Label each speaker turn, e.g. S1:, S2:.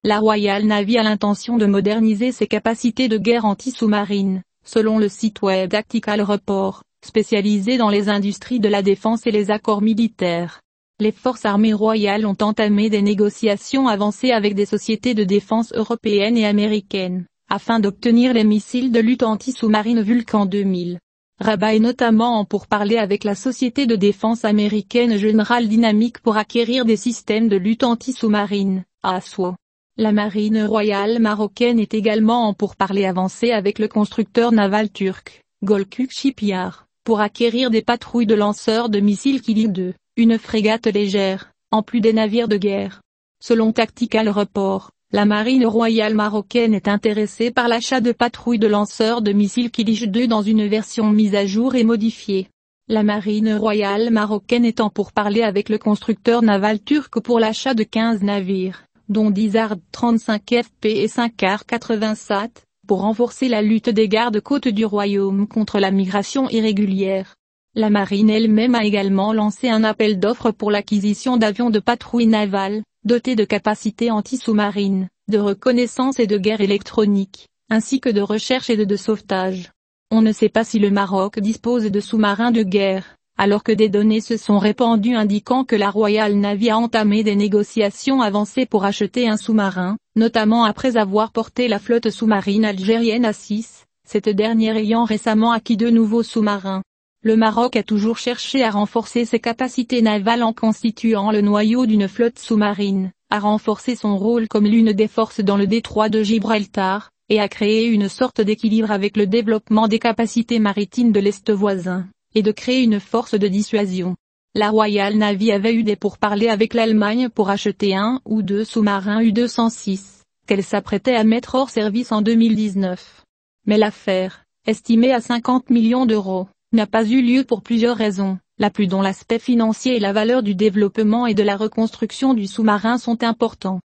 S1: La Royal Navy a l'intention de moderniser ses capacités de guerre anti-sous-marine, selon le site web Tactical Report, spécialisé dans les industries de la défense et les accords militaires. Les forces armées royales ont entamé des négociations avancées avec des sociétés de défense européennes et américaines, afin d'obtenir les missiles de lutte anti-sous-marine Vulcan 2000. Rabat est notamment en pourparlers avec la société de défense américaine General Dynamics pour acquérir des systèmes de lutte anti-sous-marine, ASWO. La marine royale marocaine est également en pourparlers avancés avec le constructeur naval turc, Gölcük Shipyard, pour acquérir des patrouilles de lanceurs de missiles Kili 2, une frégate légère, en plus des navires de guerre. Selon Tactical Report, la marine royale marocaine est intéressée par l'achat de patrouilles de lanceurs de missiles Kili 2 dans une version mise à jour et modifiée. La marine royale marocaine est en pourparlers avec le constructeur naval turc pour l'achat de 15 navires, dont 10 ARD 35 FP et 5 AR 87, pour renforcer la lutte des gardes-côtes du royaume contre la migration irrégulière. La marine elle-même a également lancé un appel d'offres pour l'acquisition d'avions de patrouille navale, dotés de capacités anti-sous-marines, de reconnaissance et de guerre électronique, ainsi que de recherche et de sauvetage. On ne sait pas si le Maroc dispose de sous-marins de guerre, alors que des données se sont répandues indiquant que la Royal Navy a entamé des négociations avancées pour acheter un sous-marin, notamment après avoir porté la flotte sous-marine algérienne à 6, cette dernière ayant récemment acquis de nouveaux sous-marins. Le Maroc a toujours cherché à renforcer ses capacités navales en constituant le noyau d'une flotte sous-marine, à renforcer son rôle comme l'une des forces dans le détroit de Gibraltar, et à créer une sorte d'équilibre avec le développement des capacités maritimes de l'Est voisin, et de créer une force de dissuasion. La Royal Navy avait eu des pourparlers avec l'Allemagne pour acheter 1 ou 2 sous-marins U-206, qu'elle s'apprêtait à mettre hors service en 2019. Mais l'affaire, estimée à 50 millions d'euros, n'a pas eu lieu pour plusieurs raisons, la plus dont l'aspect financier et la valeur du développement et de la reconstruction du sous-marin sont importants.